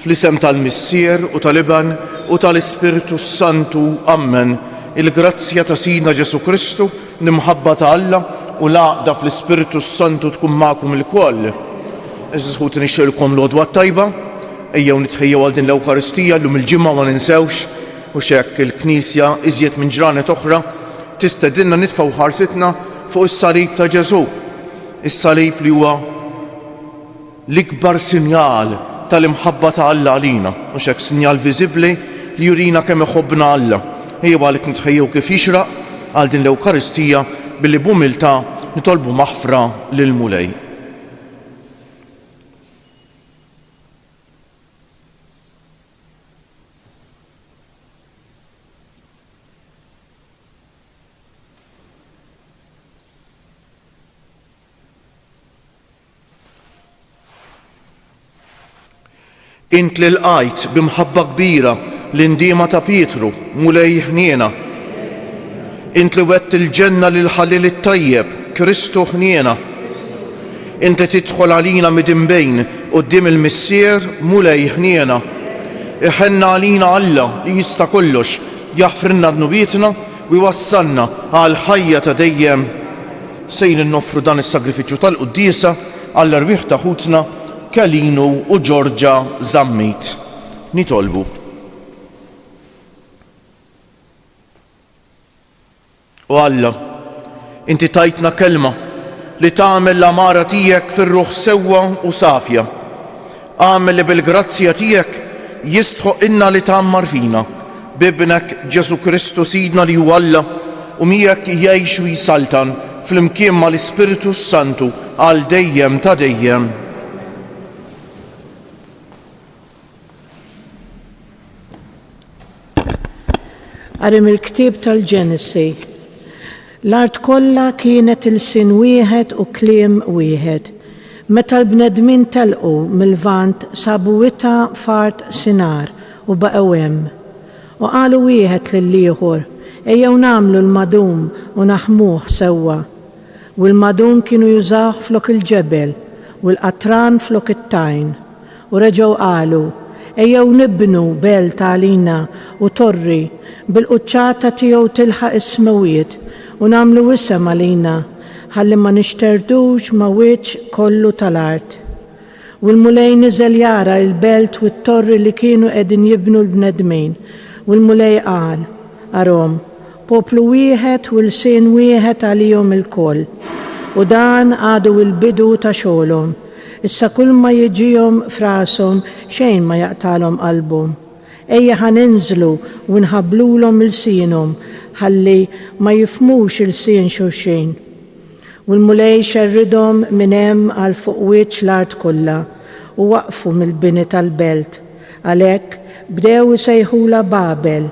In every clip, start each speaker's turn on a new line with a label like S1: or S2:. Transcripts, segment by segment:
S1: Fl-isem tal-Missier u tal-Iban u tal-Ispiritu Santu, Amen. Il-grazzja ta' Sidna Ġesu Kristu, l-imħabba ta' Alla u l-għaqda fl-Ispiritu Santu tkun magħkom il-koll. Eżisħut nixxilkom l-għodwa tajba, ejjew nitħejjew għal din l-Ewkaristija llum il-ġimgħa ma ninsewx u xekk il-Knisja iżjed minn ġranet oħra tistedinna nitfgħu ħarsitna fuq is-salib ta' Ġesu. Is-salib li huwa l-ikbar sinjal tal-imħabba ta' Alla għalina u xekk sinjal viżibbli li jurina kemm iħobbna Alla. Ejjew għalhekk nitħejjew kif jixraq għal din l-Ewkaristija billi b'umiltà nitolbu maħfra lil Mulej. Int li lqajt b'imħabba kbira l-indiema ta' Pietru, Mulej ħniena. Int li wett il-ġenna lil ħalil it-tajjeb, Kristu ħniena. Int li tidħol għalina midinbejn quddiem il-Missier, Mulej ħniena. Iħenna għalina Alla li jista' kollox, jaħfrilna dnubietna u jwassalna għal ħajja ta' dejjem. Sejrin noffru dan is-sagrifiċċju tal-Quddiesa għall-irwieħ ta' ħutna Kalinu u Ġorġa Zammit. Nitolbu. U Alla, inti tajtna kelma li tagħmel l-amara tiegħek fir-ruħ sewwa u safja. Għamel li bil-grazzja tiegħek jistħoq inna li tagħmmar fina bibnek Ġesu Kristu Sidna li huwa Alla u miegħek jgħix u jisaltan fl-imkien mal-Ispiritu Santu għal dejjem ta' dejjem.
S2: Qarim il-ktieb tal-Ġenesi. L-art kollha kienet il-sin wieħed u kliem wieħed. Meta l-bnedmin telqu mill-vant sabu wita fart Sinar u baqgħu hemm. U qalu wieħed lill-ieħor, ejjew nagħmlu l-madum u naħmuh sewwa. U l-madum kienu jużawh flok il-ġebel u l-qatran flok it-tajn. U reġgħu qalu, ejjew nibnu belt għalina u torri bil-quċċata tiegħu tilħaq is-smawiet u nagħmlu wisem għalina ħalli ma nixterdux ma' wiċċ kollu tal-art. U l-Mulej niżel jara l-belt u t-torri li kienu qegħdin jibnu l-bnedmin u l-Mulej qal, arahom, poplu wieħed u l-sin wieħed għalihom il-koll u dan għadu l-bidu ta' xogħolhom. Issa kull ma jiġihom f'rashom xejn ma jaqtalhom qalbhom. Ejja ħaninżlu u nħabblulhom il-sinhom ħalli ma jifhmux il-sin xulxin. U l-Mulej xerridhom minn hemm għal fuq wiċċ l-art kollha u waqfu mill-bini tal-belt. Għalhekk bdew isejħula Babel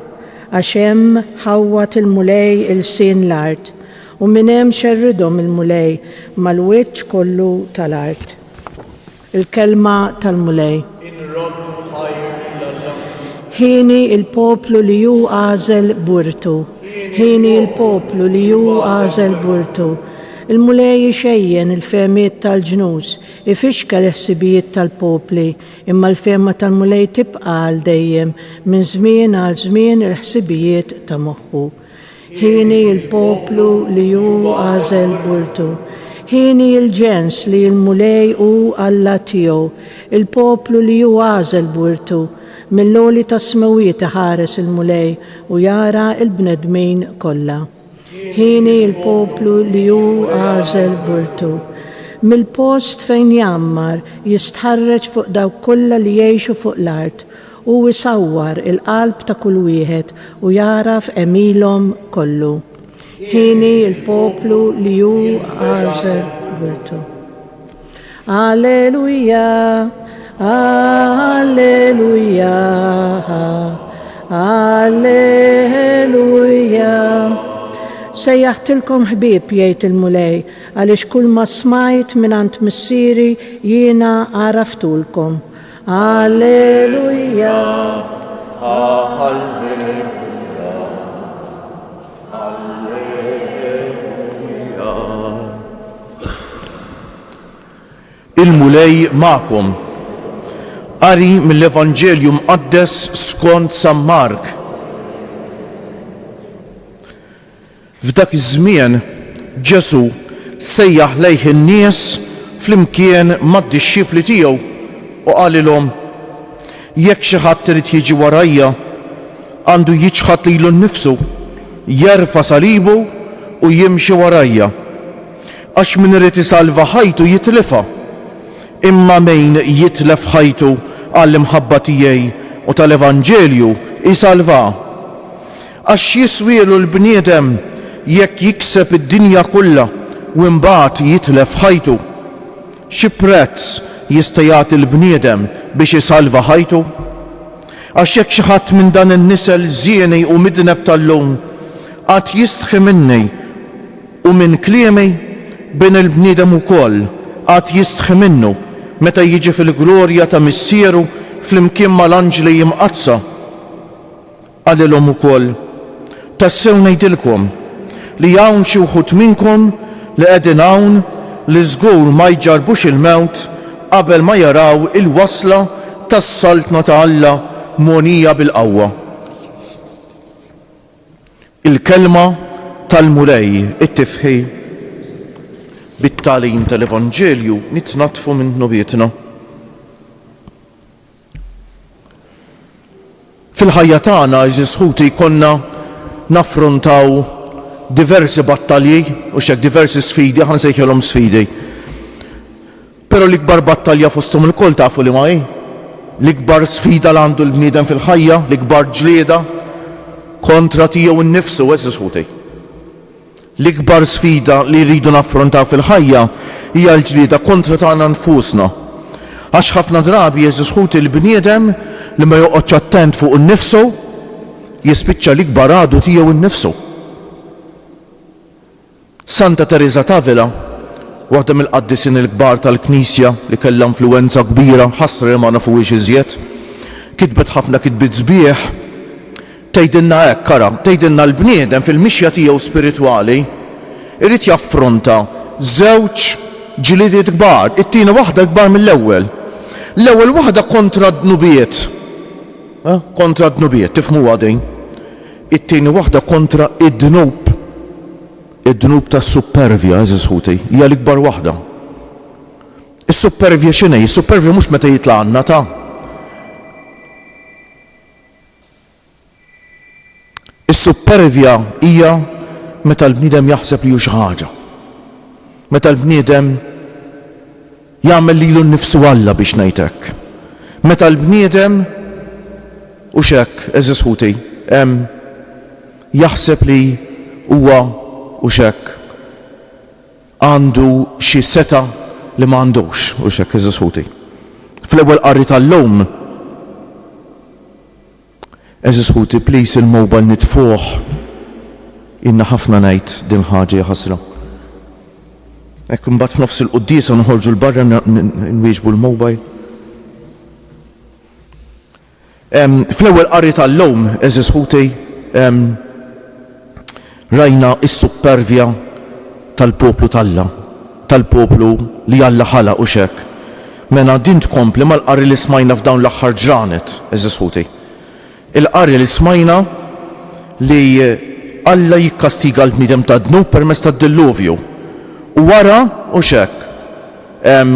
S2: għax hemm ħawwat il-Mulej il-sin l-art u minn hemm xerridhom il-Mulej mal-wiċċ kollu tal-art. Il-kelma tal-Mulej. Ħini il-poplu li ju għażel burtu. Ħini il-poplu li ju għażel burtu. Il-Mulej ixejjen il-fehmiet tal-ġnus, ifixka l-ħsibijiet tal-popli, imma l-fehma tal-Mulej tibqa' għal dejjem minn żmien għal żmien il-ħsibijiet ta' moħħu. Ħini il-poplu li ju għażel burtu. Ħini il-ġens li l-Mulej u Alla tiegħu, il-poplu li ju għażel burtu, mill-loli ta' smawiet ħares il-Mulej u jara il-bnedmin kollha. Ħini il-poplu li ju għażel burtu. Mill-post fejn jammar jistħarreġ fuq dawk kollha li jgħixu fuq l-art u jsawwar il-qalb ta' kull wieħed u jaraf emilhom kollu. Ħini il-poplu li ju għażel burtu. Alleluja, alleluja, alleluja. Sejjaħtilkom ħbieb jgħid il-Mulej għaliex kull ma smajt minant missieri jiena għaraftulkom. Alleluja, alleluja. Il-Mulej ma'kom.
S1: Qari mill-Evanġelju mqaddes skont San Mark. F'dak iż-żmien Ġesu sejjaħ lejh in-nies flimkien mad-dixxipli tiegħu u qalilhom: jekk xi ħadd irid jiġi warajja, għandu jiġħad lilu nnifsu, jerfa' salibu u jimxi warajja. Għax min irid isalva ħajtu jitlifha, imma min jitlef ħajtu għall-imħabba tiegħi u tal-Evanġelju isalvha. Għax jiswielu l-bniedem jekk jikseb id-dinja kollha u mbagħad jitlef ħajtu. Xi prezz jista' jagħti l-bniedem biex isalva ħajtu? Għax jekk xi ħadd minn dan in-nisel żieni u midneb tal-lum qatt jistħi minni u minn kliemi, bin il-bniedem ukoll qatt jistħi minnu meta jiġi fil-glorja ta' missieru flimkien mal-anġli jimqazza. Qalilhom ukoll: tassew ngħidilkom li hawn xi wħud minnkom li qegħdin hawn li żgur ma jġarbux il-mewt qabel ma jaraw il-wasla tas-saltna ta' Alla monija bil-qawwa. Il-kelma tal-Mulej it-tifħi bit-tagħlim tal-Evanġelju nitnatfu minn nobietna. Fil-ħajja tagħna ħuti konna naffrontaw diversi battalji u xek diversi sfidi, ħansejħilhom sfidi. Però l-ikbar battalja fosthom il-kol tafu li ma hi? L-ikbar sfida li għandu l-bniedem fil-ħajja, l-ikbar ġlieda kontra tiegħu nnifsu ħuti. L-ikbar sfida li rridu naffrontaw fil-ħajja hija l-ġlieda kontra tagħna nfusna. Għax ħafna drabi ħuti l-bniedem li ma joqgħodx attent fuq innifsu jispiċċa l-ikbar għadu tiegħu nnifsu. Santa Teresa d'Avila, waħda mill-qaddisin il-kbar tal-Knisja li kellha influwenza kbira, ħasra ma nafuhiex iżjed, kitbet ħafna kitbiet sbieħ tgħidilna hekk ara, tgħidilna l-bniedem fil-mixja tiegħu spiritwali irid jaffronta żewġ ġliediet kbar, it-tieni waħda kbar mill-ewwel. L-ewwel waħda kontra d-dnubiet. Kontra d-dnubiet, tifhmuha din. It-tieni waħda kontra id-dnub. Id-dnub tas-supervja, ħuti, li hija l-ikbar waħda. Is-supervja x'inhi? Is-supervja mhux meta jitla' għandna ta'. Is-supervja hija meta l-bniedem jaħseb li hu xi ħaġa. Meta l-bniedem jagħmel lilu nnifsu Alla biex ngħid hekk. Meta l-bniedem u x'hekk ħuti, jaħseb li huwa u xek għandu xi seta li ma għandux u xek ħuti. Fl-ewwel qari tal-lum ħuti, please il-mobile nitfuh, inna ħafna ngħid din ħaġa ħasra. Hekk imbagħad f'nofs il-quddiesa nħorġu l-barra nwieġbu l-mobile. Fl-ewwel qari tal-lum ħuti, rajna is-supervja tal-poplu tal-Alla, tal-poplu li Alla ħala u xek. Mena din tkompli mal-qari li smajna f'dawn l-aħħar ġranet, ħuti. Il-qari li smajna li Alla jikkastiga l-bniedem ta' dnub permezz tad-dilluvju. U wara u xek.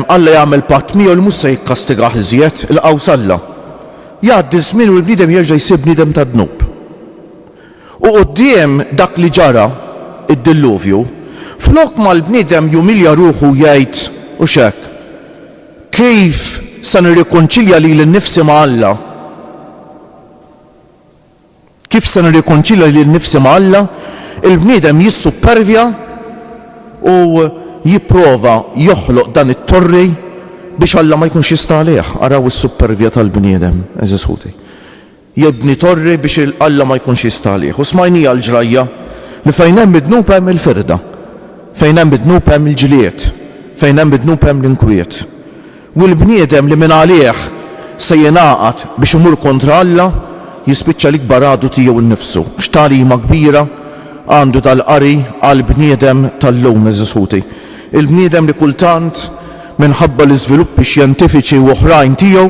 S1: Alla jagħmel patt miegħu li mhux se jikkastigah iżjed il-qaws Alla. Jgħaddi żmien u l-bniedem jerġa' jsir bniedem ta' dnub. U quddiem dak li ġara id-dilluvju, flok ma l-bniedem jumilja ruħu jgħid u xek, kif se nirrikonċilja lili nnifsi ma' Alla? Kif se nirrikonċilja lili nnifsi ma' Alla? Il-bniedem jissuppervja u jipprova joħloq dan it-torri biex Alla ma jkunx jista' għalih. Araw is-suppervja tal-bniedem, ħuti. Jibni torri biex Alla ma jkunx jista' għalih. U smajnija l-ġrajja li fejn hemm id-dnub hemm il-firda, fejn hemm id-dnub hemm il-ġlied, fejn hemm id-dnub hemm l-inkwiet. U l-bniedem li minn għalih se jingħaqad biex imur kontra Alla jispiċċa l-ikbar għadu tiegħu nnifsu. X'tagħlima kbira għandu tal-qari għall-bniedem tal-lum ħuti. Il-bniedem li kultant minħabba l-iżviluppi xjentifiċi u oħrajn tiegħu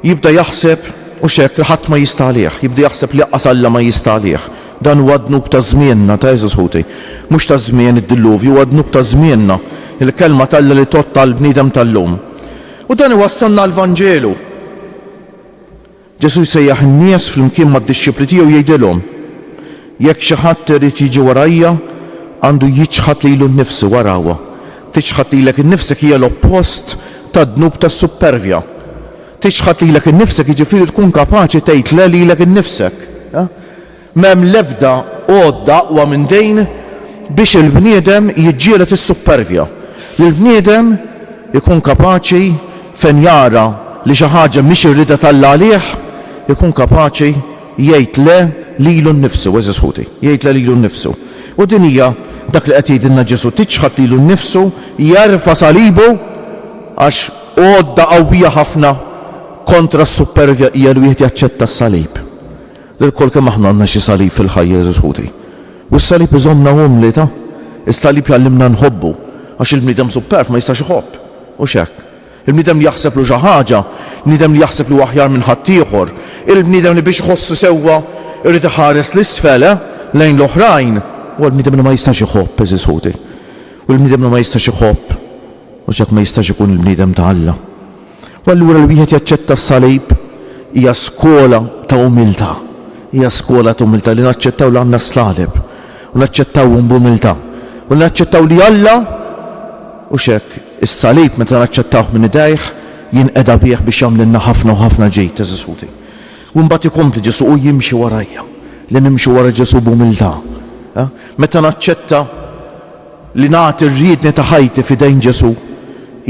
S1: jibda jaħseb u xek li ħadd ma jistalih, jibda jaħseb li jaqqas Alla ma jistalih. Dan huwa dnub ta' żmienna ta' Eżus ħuti. Mhux ta' żmien id-diluvju, huwa dnub ta' żmienna. Il-kelma tal-Alla li totta l-bniedem tal-lum. U dan iwassalna l-Vanġelu. Ġesu jsejjaħ in-nies flimkien mad-dixxipli tiegħu jgħidilhom: jekk xi ħadd irid jiġi warajja, għandu jiċħat lilu nnifsu warawha. Tiċħat lilek innifsek hija l-oppost tad-dnub tas-supervja. Tiċħat lilek innifsek jiġifieri tkun kapaċi tgħid le lilek innifsek. M'hemm l-ebda għodda aqwa minn dejn biex il-bniedem jiġġieled is-supervja. L-bniedem ikun kapaċi fejn jara li xi ħaġa mhix irrida Alla għalih, ikun kapaċi jgħid le lilu nnifsu, Eżus ħuti, jgħid le lilu nnifsu. U din hija dak li qed jgħidilna Ġesu, tiċħat lilu nnifsu, jerfa' salibu għax għodda qawwija ħafna kontra s-supervja hija li wieħed jaċċetta s-salib. Lil-kol kemm aħna għandna xi salib fil-ħajja Eżus ħuti. U s-salib iżommna umlita, is-salib jgħallimna nħobbu għax il-bniedem superf ma jistax iħobb. U x'hekk. Il-bniedem li jaħseb lu xi ħaġa, il-bniedem li jaħseb lu aħjar minn ħadd ieħor, il-bniedem li biex iħossu sewwa irid iħares l-isfel lejn l-oħrajn, u l-bniedem li ma jistax iħobb Eżus ħuti. U l-bniedem li ma jistax iħobb, u x'hekk ma jistax ikun il-bniedem ta' Alla. U allura li wieħed jaċċetta s-salib hija skola ta' umiltà. Hija skola ta' umiltà li naċċettaw li għandna s-salib u naċċettawhom b'umiltà. U naċċettaw li Alla u x'hekk is-salib meta naċċettawh minn idejh jinqeda bih biex jagħmlilna ħafna u ħafna ġid Eżus ħuti. U mbagħad ikompli Ġesu u jimxi warajja, li nimxi wara Ġesu b'umiltà. Meta naċċetta li nagħti r-riedni ta' ħajti f'idejn Ġesu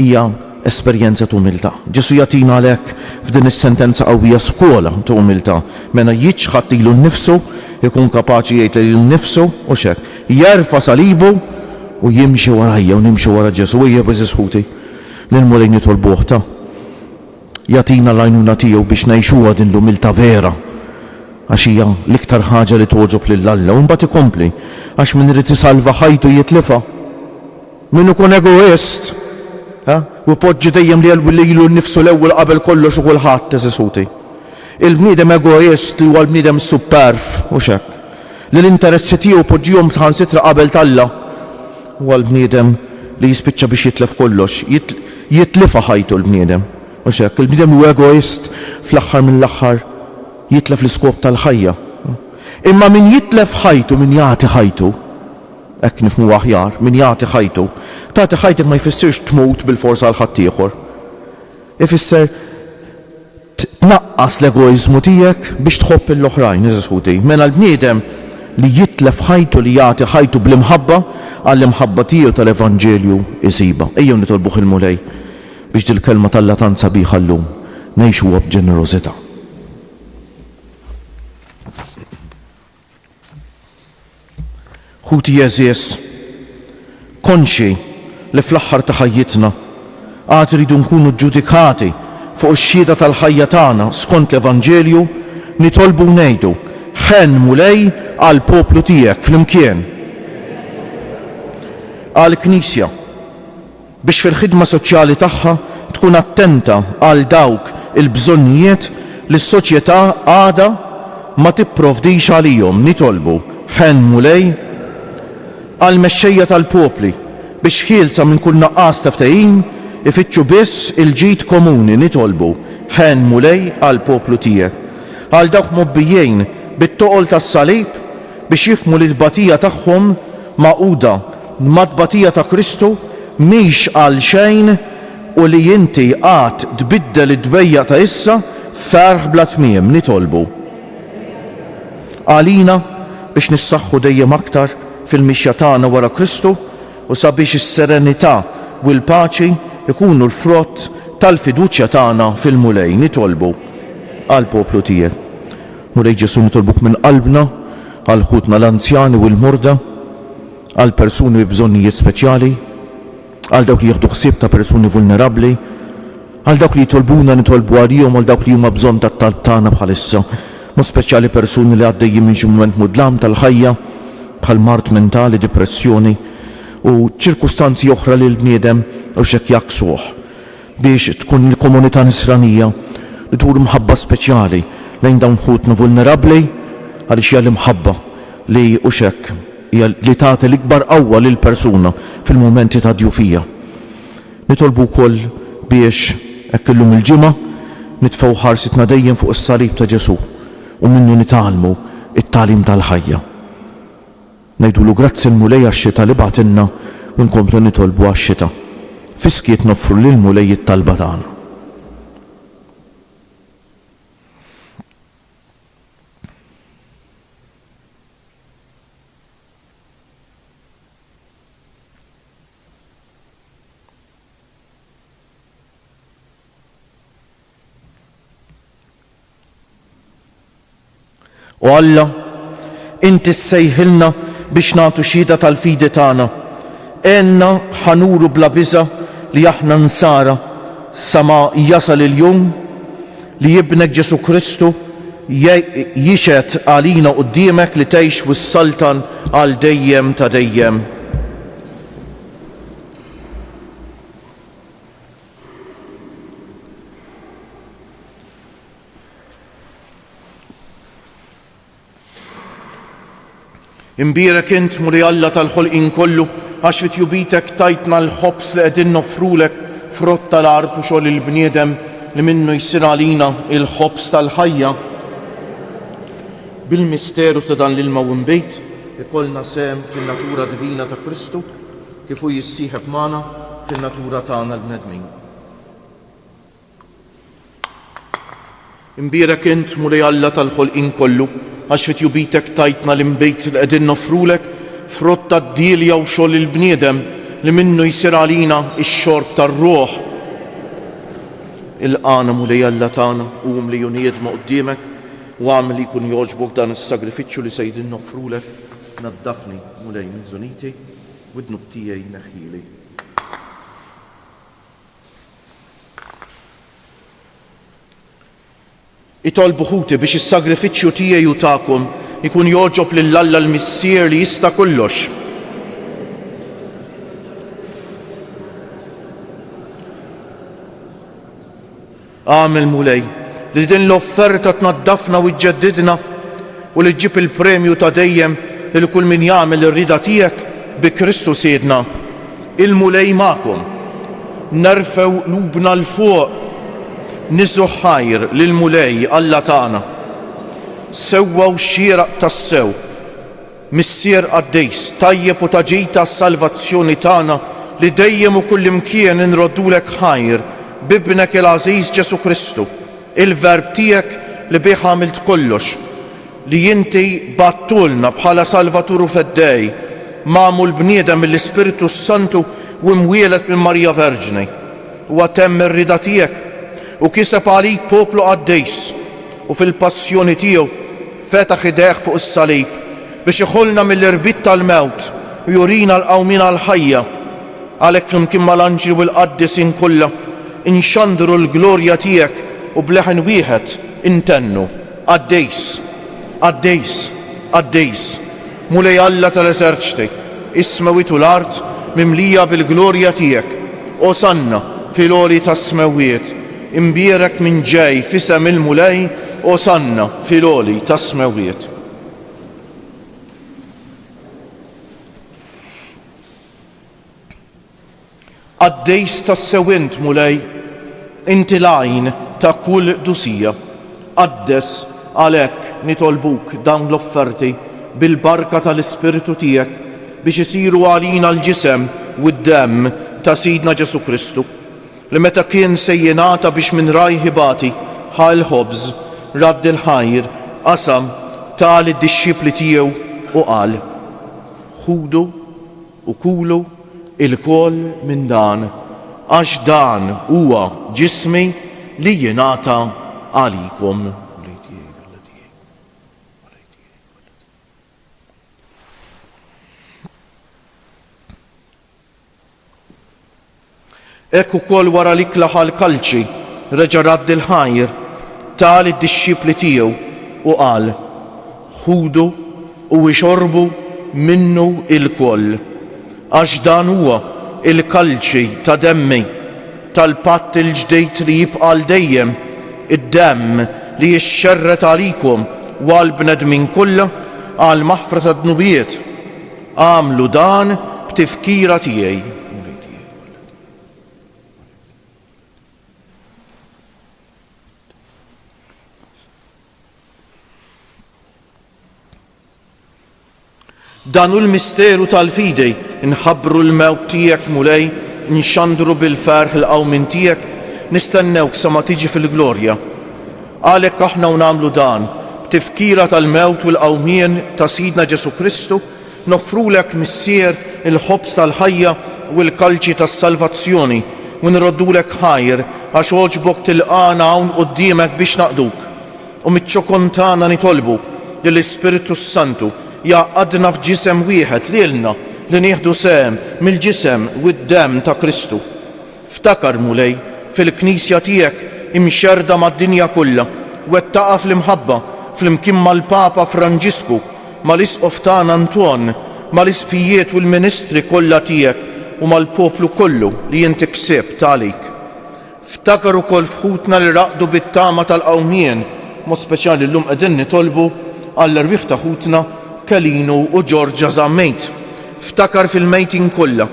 S1: hija esperjenza ta' umiltà. Ġesu jagħtina għalhekk f'din is-sentenza qawwija skola ta' umiltà. Meta jiċħat lilu nnifsu, ikun kapaċi jgħid lilu nnifsu u x'hekk jerfa' salibu u jimxi warajja u nimxi wara Ġesu. U hija Eżus ħuti li nmur lejn nitolbuh ta' jagħtina l-għajnuna tiegħu biex ngħixuha din l-umiltà vera għax hija l-iktar ħaġa li togħġob lil Alla. U mbagħad ikompli għax min irid isalva ħajtu jitlifha. Min ikun egoist u poġġi dejjem li lilu nnifsu l-ewwel qabel kollox u kulħadd Eżus ħuti. Il-bniedem egoist li huwa l-bniedem superf u x'hekk. Li l-interessi tiegħu poġġihom saħansitra qabel Alla huwa l-bniedem li jispiċċa biex jitlef kollox, jitlifha ħajtu l-bniedem. U x'hekk il-bniedem huwa egoist fl-aħħar mill-aħħar jitlef l-iskop tal-ħajja. Imma min jitlef ħajtu, min jagħti ħajtu, hekk nifhmu aħjar, min jagħti ħajtu, tagħti ħajtek ma jfissirx tmut bil-forsa għal ħadd ieħor. Ifisser tnaqqas l-egoiżmu tiegħek biex tħobb l-oħrajn Eżus ħuti. Mela l-bniedem li jitlef ħajtu li jagħti ħajtu bl-imħabba għall-imħabba tiegħu tal-Evanġelju isiba. Ejjew nitolbuh il-mulej biex dil-kelma tal-Alla tant sabiħa llum ngħixuha b'ġenerożità. Ħuti Jeżies, konxi li fl-aħħar ta' ħajjitna għad iridu nkunu ġġudikati fuq ix-xhieda tal-ħajja tagħna skont l-Evanġelju, nitolbu ngħidu ħen mulej għall poplu tiegħek flimkien għall-Knisja biex fil-ħidma soċjali tagħha tkun attenta għal dawk il-bżonnijiet li s-soċjetà għadha ma tipprovdix għalihom. Nitolbu ħen mulej għall-mexxejja tal-popli biex ħielsa minn kull naqqas ta' ftehim ifittxu biss il-ġid komuni. Nitolbu ħen mulej għall-poplu tiegħek, għal dawk mobbijejn bit-toqol tas-salib biex jifhmu li l-tbatija tagħhom maquda mad-tbatija ta' Kristu mhix għal xejn u li inti għad tbiddel id-dbejja ta' issa ferħ bla tmiem. Nitolbu għalina biex nissaħħu dejjem aktar fil-mixja tagħna wara Kristu u sabiex is-serenità u l-paċi ikunu l-frott tal-fiduċja tagħna fil-mulej. Nitolbu għall poplu tiegħek. Mulej Ġesu nitolbuk minn qalbna għal ħutna l-anzjani u l-murda, għal persuni b'bżonnijiet speċjali, għal dawk li jieħdu ħsieb ta' persuni vulnerabbli, għal dawk li jitolbuna nitolbu għalihom, għal dawk li huma bżonn tat-talb tagħna bħalissa, mu speċjali persuni li għaddejjin minn xi mument mudlam tal-ħajja bħal mart mentali, depressjoni u ċirkustanzi oħra li l-bniedem u xekk jaqsuh biex tkun il-komunità nisranija tur mħabba speċjali lejn dawn ħutna vulnerabbli għaliex hija l-imħabba li uxek hija li tagħti l-ikbar qawwa lil persuna fil-mumenti ta' djufija. Nitolbu wkoll biex hekk illum il-ġimgħa nitfgħu ħarsitna dejjem fuq is-salib ta' Ġesu u minnu nitgħallmu it-tagħlim tal-ħajja. Ngħidulu grazzi l-Mulej għax-xita li bagħtilna u nkomplu nitolbu għax-xita. Fiskiet noffru lil Mulej it-talba tagħna. U Alla, Inti ssejħilna biex nagħtu xhieda tal-fidi tagħna. Għenna ħanuru bla biża li aħna nsara sa ma jasal il-jum li jibnek Ġesu Kristu jixed għalina quddiemek li tgħix wis-saltan għal dejjem ta' dejjem. Imbierek int Mulej Alla tal-ħolqien kollu għax fit jubitek tajtna l-ħobs li qegħdin nofrulek frott tal-art u xogħol il-bniedem li minnu jsir għalina il-ħobs tal-ħajja. Bil-misteru ta' dan l-ilma u mbejt ikollna sehem fin-natura divina ta' Kristu kif hu jissieħeb magħna fin-natura tagħna l-bnedmin. Imbierek int Mulej Alla tal-ħolqien kollu għax fit jubitek tajtna l-imbejt li qegħdin nofrulek frott tad-djelja u xogħol il-bniedem li minnu jsir għalina x-xorb tar-ruħ. Il-qana Mulej Alla tagħna qum li juniedma quddiemek u għamel li jkun jogħġbok dan is-sagrifiċċju li se qegħdin nofrulek. Naddafni Mulej minn żuniti u d-dnub tiegħi neħħili. Itolbu ħuti biex is-sagrifiċċju tiegħi u tagħkom ikun jogħġob lil Alla l-Missier li jista' kollox. Għamel Mulej li din l-offerta tnaddafna u ġġeddidna u li ġġib il-premju ta' dejjem lil kull min jagħmel ir-rida tiegħek bi Kristu Siedna. Il-Mulej magħkom. Nerfew qlubna l fuq. Niżu ħajr lil Mulej Alla tagħna. Sewwaw xieraq tas-sew. Missier Qaddejs tajjeb u taġid tas-salvazzjoni tagħna li dejjem u kullimkien inroddulek ħajr bibnek il-għażiż Ġesu Kristu, il-verb tiegħek li bih għamilt kollox, li inti battulna bħala Salvatur u Feddej, magħmul bniedem mill-Ispiritu Santu u mwieled minn Marija Verġni. U għatemm ir-rida tiegħek u kiseb għalik poplu Qaddejs u fil-passjoni tiegħu fetaħ idejh fuq is-salib biex iħollna mill-irbit tal-mewt u jurina l-qawmina l-ħajja. Għalhekk flimkien mal-anġli u l-qaddisin kollha inxandru l-glorja tiegħek u bleħen wieħed intennu Qaddejs, Qaddejs, Qaddejs, Mulej Alla tal-eżerċti, is-smawiet u l-art mimlija bil-glorja tiegħek. Osanna fil-għoli tas-smawiet. Imbierek minn ġej fisem il-Mulej, osanna fil-għoli tas-smawiet. Qaddejs tas-sewint Mulej, inti l-għajn ta' kull dusija. Qaddes għalhekk nitolbuk dawn l-offerti bil-barka tal-Ispiritu tiegħek biex isiru għalina l-ġisem u d-demm ta' Sidna Ġesu Kristu, li meta kien se jingħata biex minn raj ħibati ħa l-ħobż radd il-ħajr qasam tal id-dixxipli tiegħu u qal: ħudu u kulu il-kol minn dan għax dan huwa ġismi li jingħata għalikom. Ekk ukoll wara li klaħa l-kalċi reġa' radd il-ħajr tal id-dixxipli tiegħu u qal: ħudu u ixorbu minnu il-koll għax dan huwa il-kalċi ta' demmi tal-patt il-ġdejt li jibqa' dejjem الدم li jixxerret għalikom u għall-bnedmin kollha għal maħfra tad-dnubiet. Għamlu dan b'tifkira tiegħi. Dan hu l-misteru tal-fidej, inħabbru l-mewt tiegħek mulej, nxandru bil-ferħ il-qawmin tiegħek, nistennewk sa ma tiġi fil-glorja. Għalhekk aħna u nagħmlu dan, b'tifkira tal-mewt u l-qawmien ta' Sidna Ġesu Kristu, noffrulek missier il-ħobs tal-ħajja u l-kalċi tas-salvazzjoni u nroddulek ħajr għax oġbok tilqana hawn quddiemek biex naqduk. U miċ-ċokon tagħna nitolbu lill-Ispiritu Santu jaqadna f'ġisem wieħed lilna li nieħdu sehem mill-ġisem u d-demm ta' Kristu. Ftakar mulej fil-Knisja tiegħek imxerda mad-dinja kollha wettaqa fl-imħabba fl-imkien mal-Papa Franġisku, mal-Isqof tagħna Anton, mal-isfijiet u l-ministri kollha tiegħek u mal-poplu kollu li inti ksibt għalik. Ftakar ukoll fħutna li raqdu bit-tama tal-qawmien, mod speċjali llum qegħdin nitolbu għall-irwieħ ta' ħutna Kalinu u Ġorġa Żammejt. Ftakar fil-mejtin kollha,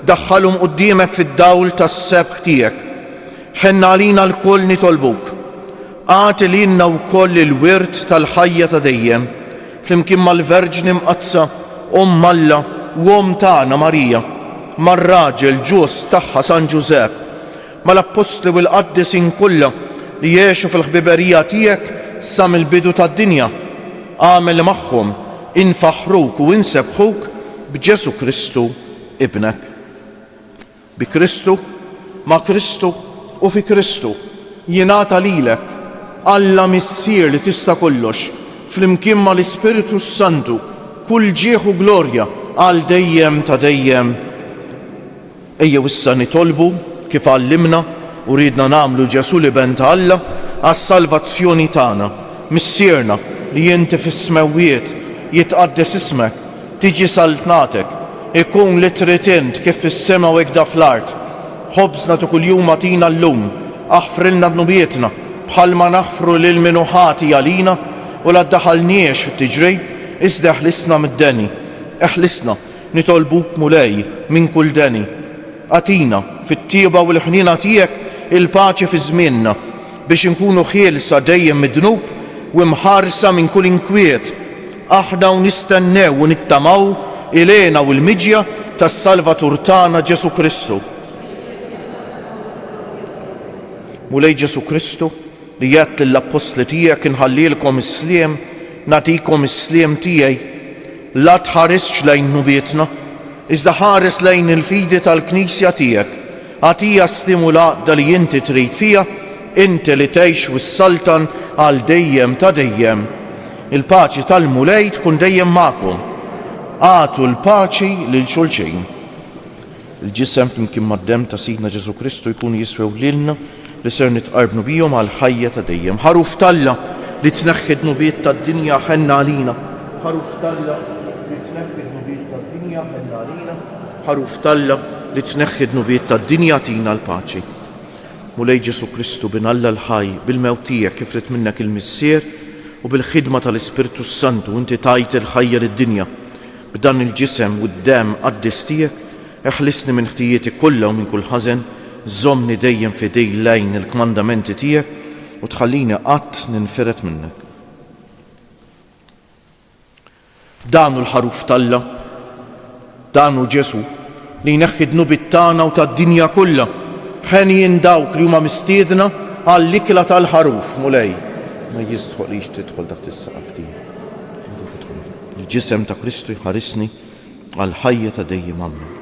S1: daħħalhom quddiemek fid-dawl tas-sebħ tiegħek. Ħenna għalina l-koll nitolbuk. Għati lilna wkoll il-wirt tal-ħajja ta' dejjem, flimkien mal-Verġni Mqazza, Alla u tagħna Marija, mar-raġel ġus tagħha San Ġusepp, mal-Apostli u l-Qaddisin kollha li jgħixu fil-ħbiberija tiegħek sa mill-bidu tad-dinja. Għamel magħhom infaħruk u insebħuk b'Ġesu Kristu ibnek. Bi Kristu, ma' Kristu u fi Kristu jingħata lilek Alla missier li tista' kollox flimkien mal-Ispiritu Santu kull ġieħ u glorja għal dejjem ta' dejjem. Ejjew issa nitolbu kif għallimna u ridna nagħmlu Ġesu li ben ta' Alla għas-salvazzjoni tagħna. Missierna li inti fis-smewwiet jitqaddes ismek, tiġi saltnatek, ikun li trid int kif fis-sema u hekk fl-art. Ħobżna ta' kuljum atina llum, aħfrilna dnubietna bħalma naħfru lil min ħati għalina u la ddaħħalniex fit-tiġrib, iżda eħlisna mid-deni. Eħlisna nitolbuk mulej minn kull deni. Atina fit-tieba u l-ħnina tiegħek il-paċi fi żmienna biex inkunu ħielsa dejjem mid-dnub u mħarsa minn kull inkwiet. Aħna u nistennew u nittamaw ilena u l-miġja tas-Salvatur tagħna Ġesu Kristu. Mulej Ġesu Kristu li jgħid lill-Apostli tiegħek inħallilkom is-sliem, nagħtikom is-sliem tiegħi, la tħaresx lejn nubietna, iżda ħares lejn il-fidi tal-Knisja tiegħek. Għatija stimulaqda li inti trid fiha, inti li tgħix wis-saltan għal dejjem ta' dejjem. Il-paċi tal-mulej tkun dejjem magħkom. Għatu l-paċi lil xulxejn. Il-ġisem flimkien mad-demm ta' Sidna Ġesu Kristu jkun jiswew lilna li ser nitqarbnu bihom għal ħajja ta' dejjem. Ħaruf Talla li tneħħi d-nubiet tad-dinja ħenna għalina. Ħaruf Talla li tneħħi d-nubiet tad-dinja ħenna għalina. Ħaruf Talla li tneħħi d-nubiet tad-dinja tina l-paċi. Mulej Ġesu Kristu bin Alla l-ħaj bil-mewt tiegħek kif rid minnek il-missier u bil-ħidma tal-Ispiritu Santu inti tajt il-ħajja lid-dinja. B'dan il-ġisem u d-demm qaddis tiegħek eħlisni minn ħtijieti kollha u minn kull ħażen, żommni dejjem f'idej lejn il-kmandamenti tiegħek u tħallini qatt ninferet minnek. Dan hu l-ħaruf Talla, dan hu Ġesu li jneħħi d-nubiet tagħna u tad-dinja kollha ħenjin dawk li huma mistiedna għall-ikla tal-ħaruf mulej. Ma jistħolix tidħol taħt is-saqaf tiegħek. Il-ġisem ta' Kristu jħarisni għal ħajja ta' dejjem Amen.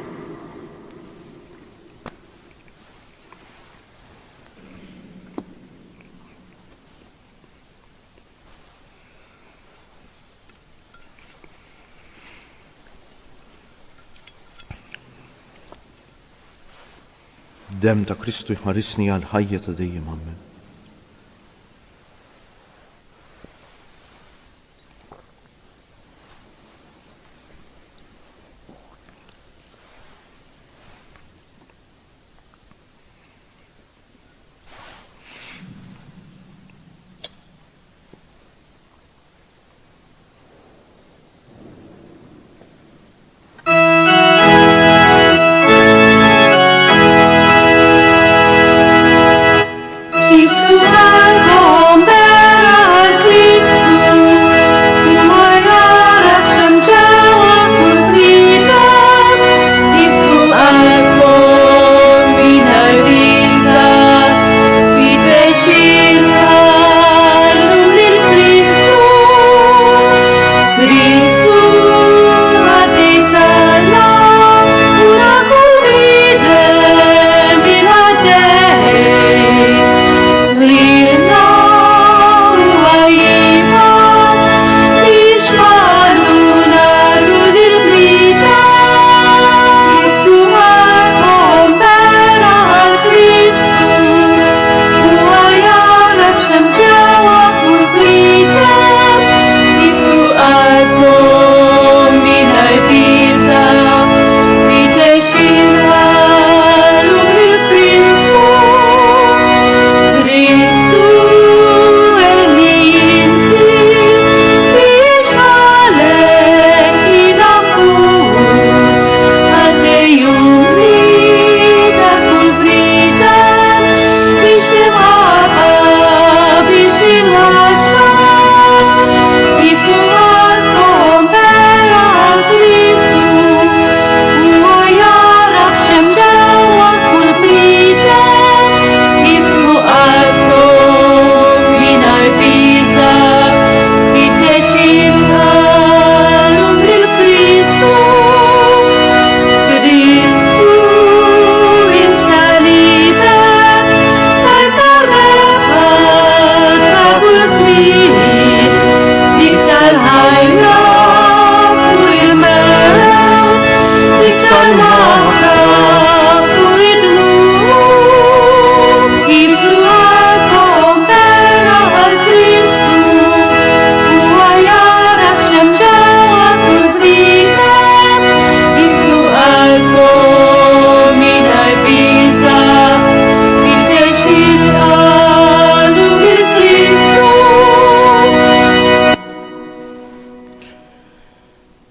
S1: Dem ta' Kristu jħarisni għal ħajja ta' dejjem Amen.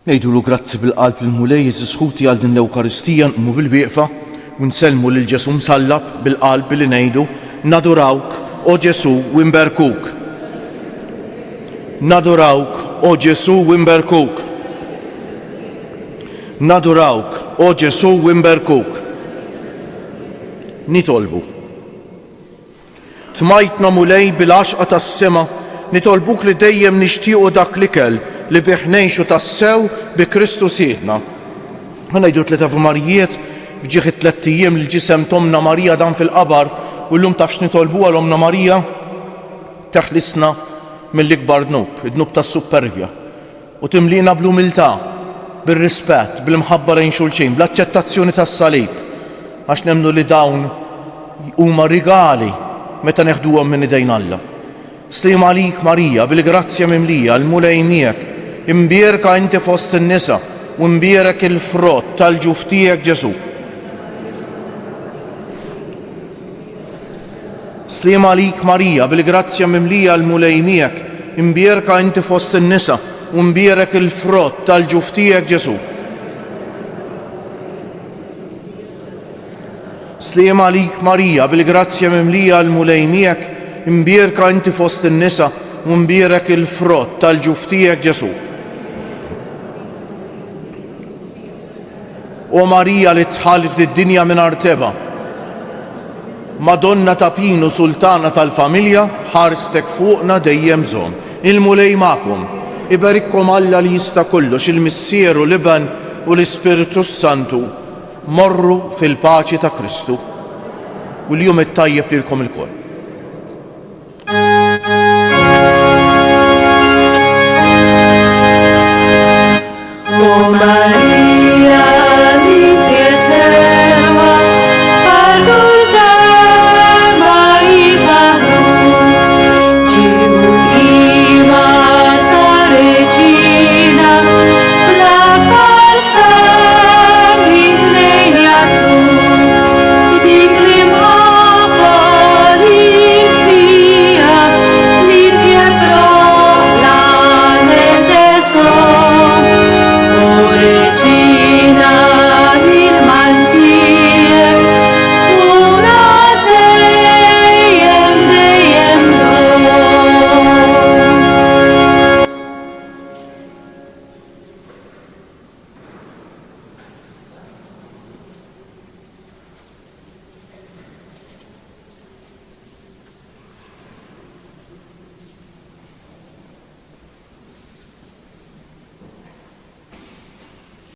S1: Ngħidulu grazzi bil-qalb il-mulej Sħuti għal din l-Ewkaristija nqmu bil-wieqfa u nsellmu lil Ġesu msallab bil-qalb li ngħidu nadurawk o Ġesu u nberkuk. Nadurawk o Ġesu u nberkuk. Nadurawk o Ġesu u nberkuk. Nitolbu. Tmajtna mulej bil-għaxqa tas-sema, nitolbuk li dejjem nixtiequ dak l-ikel li bih ngħixu tassew bi Kristu siedna. Ngħidu tliet Ave Marijiet fġieħ it-tliet ijiem li ġisem Tomna Marija dan fil-qabar u llum tafx nitolbu għal Omna Marija teħlisna mill-ikbar dnub, id-dnub tas-supervja u timlina bl-umiltà, bir-rispett, bil-mħabba lejn xulxin, bl-aċċettazzjoni tas-salib għax nemmnu li dawn huma rigali meta neħduhom minn idejn Alla. Slim għalik Marija bil-grazzja mimlija l-mulej miegħek, imbierka inti fost in-nisa u mbierek il-frott tal-ġuf tiegħek Ġesu. Slim għalik Marija bil-grazzja mimlija l-mulej miegħek, imbierka inti fost in-nisa u mbierek il-frott tal-ġuf tiegħek Ġesu. Slim għalik Marija bil-grazzja mimlija l-mulej miegħek, imbierka inti fost in-nisa u mbierek il-frott tal-ġuf tiegħek Ġesu. O Marija li tħalif id-dinja mingħajr teba, Madonna ta' Pinu Sultana tal-familja, ħarstek fuqna dejjem żomm. Il-mulej magħkom, iberikkom Alla li jista' kollox, il-Missieru l-Iben u l-Ispiritu Santu. Morru fil-paċi ta' Kristu u l-jum it-tajjeb lilkom il-kol.